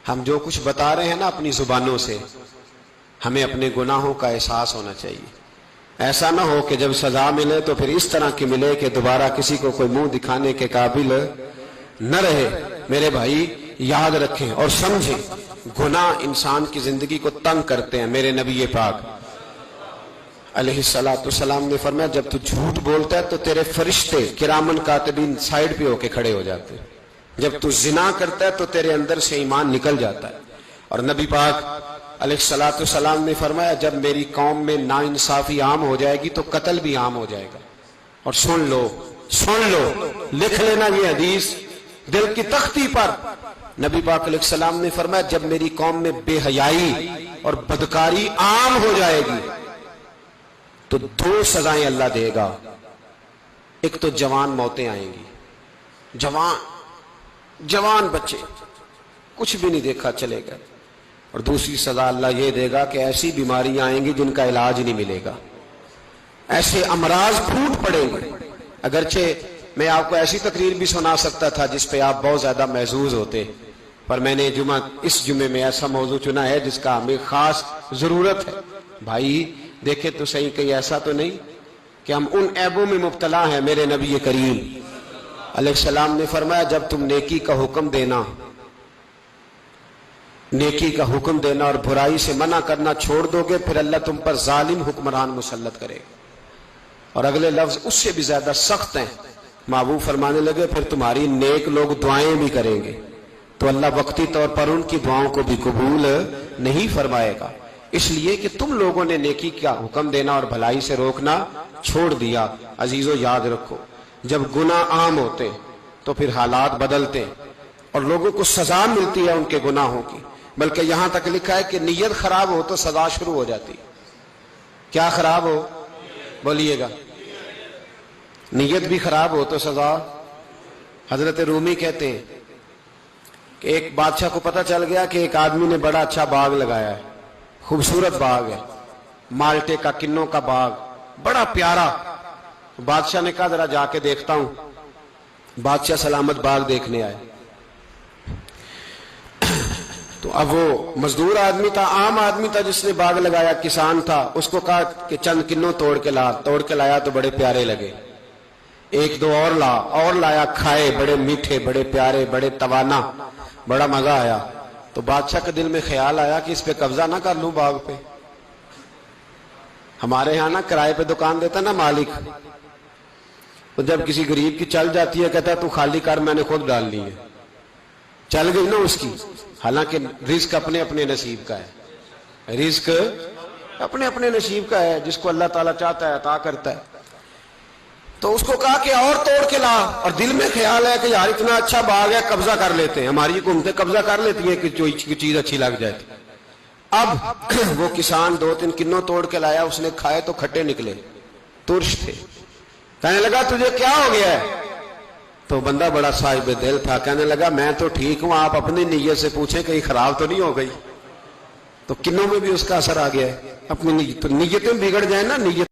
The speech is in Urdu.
ہم جو کچھ بتا رہے ہیں نا اپنی زبانوں سے، ہمیں اپنے گناہوں کا احساس ہونا چاہیے. ایسا نہ ہو کہ جب سزا ملے تو پھر اس طرح کی ملے کہ دوبارہ کسی کو کوئی منہ دکھانے کے قابل نہ رہے. میرے بھائی یاد رکھیں اور سمجھیں، گناہ انسان کی زندگی کو تنگ کرتے ہیں. میرے نبی پاک علیہ السلام نے فرمایا جب تو جھوٹ بولتا ہے تو تیرے فرشتے کرامن کاتبین سائیڈ پہ ہو کے کھڑے ہو جاتے ہیں. جب تو زنا کرتا ہے تو تیرے اندر سے ایمان نکل جاتا ہے. اور نبی پاک علیہ السلام نے فرمایا جب میری قوم میں ناانصافی عام ہو جائے گی تو قتل بھی عام ہو جائے گا. اور سن لو لکھ لینا یہ حدیث دل کی تختی پر. نبی پاک علیہ السلام نے فرمایا جب میری قوم میں بے حیائی اور بدکاری عام ہو جائے گی تو 2 سزائیں اللہ دے گا. ایک تو جوان موتیں آئیں گی، جوان بچے کچھ بھی نہیں دیکھا چلے گا. اور دوسری سزا اللہ یہ دے گا کہ ایسی بیماریاں آئیں گی جن کا علاج نہیں ملے گا، ایسے امراض پھوٹ پڑیں گے. اگرچہ میں آپ کو ایسی تقریر بھی سنا سکتا تھا جس پہ آپ بہت زیادہ محظوظ ہوتے، پر میں نے اس جمعے میں ایسا موضوع چنا ہے جس کا ہمیں خاص ضرورت ہے. بھائی دیکھیں تو صحیح، کہیں ایسا تو نہیں کہ ہم ان عیبوں میں مبتلا ہیں. میرے نبی کریم علیہ السلام نے فرمایا جب تم نیکی کا حکم دینا اور برائی سے منع کرنا چھوڑ دو گے پھر اللہ تم پر ظالم حکمران مسلط کرے گا. اور اگلے لفظ اس سے بھی زیادہ سخت ہیں. محبوب فرمانے لگے پھر تمہاری نیک لوگ دعائیں بھی کریں گے تو اللہ وقتی طور پر ان کی دعاؤں کو بھی قبول نہیں فرمائے گا. اس لیے کہ تم لوگوں نے نیکی کا حکم دینا اور بھلائی سے روکنا چھوڑ دیا. عزیزو یاد رکھو جب گناہ عام ہوتے تو پھر حالات بدلتے اور لوگوں کو سزا ملتی ہے ان کے گناہوں کی. بلکہ یہاں تک لکھا ہے کہ نیت خراب ہو تو سزا شروع ہو جاتی. کیا خراب ہو؟ بولیے گا. نیت بھی خراب ہو تو سزا. حضرت رومی کہتے ہیں کہ ایک بادشاہ کو پتہ چل گیا کہ ایک آدمی نے بڑا اچھا باغ لگایا ہے، خوبصورت باغ ہے، مالٹے کا، کنوں کا باغ، بڑا پیارا. بادشاہ نے کہا ذرا جا کے دیکھتا ہوں. بادشاہ سلامت باغ دیکھنے آئے تو اب وہ مزدور آدمی تھا، عام آدمی تھا جس نے باغ لگایا، کسان تھا. اس کو کہا کہ چند کنوں توڑ کے لایا تو بڑے پیارے لگے. 1-2 اور لایا، کھائے، بڑے میٹھے، بڑے پیارے، بڑے توانا، بڑا مزہ آیا. تو بادشاہ کے دل میں خیال آیا کہ اس پہ قبضہ نہ کر لوں باغ پہ. ہمارے ہاں نا کرائے پہ دکان دیتا نا مالک، تو جب کسی غریب کی چل جاتی ہے کہتا ہے تو خالی کر، میں نے خود ڈال لی ہے. چل گئی نا اس کی. حالانکہ رزق اپنے اپنے نصیب کا ہے، رزق اپنے اپنے نصیب کا ہے، جس کو اللہ تعالیٰ چاہتا ہے عطا کرتا ہے. تو اس کو کہا کہ اور توڑ کے لا، اور دل میں خیال ہے کہ یار اتنا اچھا باغ ہے قبضہ کر لیتے ہیں. ہماری حکومتیں قبضہ کر لیتی ہیں کہ جو چیز اچھی لگ جائے. اب وہ کسان 2-3 کنوں توڑ کے لایا، اس نے کھائے تو کھٹے نکلے، ترش تھے. کہنے لگا تجھے کیا ہو گیا ہے؟ تو بندہ بڑا صاحب دل تھا، کہنے لگا میں تو ٹھیک ہوں، آپ اپنی نیت سے پوچھیں کہیں خراب تو نہیں ہو گئی. تو کنوں میں بھی اس کا اثر آ گیا ہے. اپنی نیتیں بگڑ جائیں نا، نیت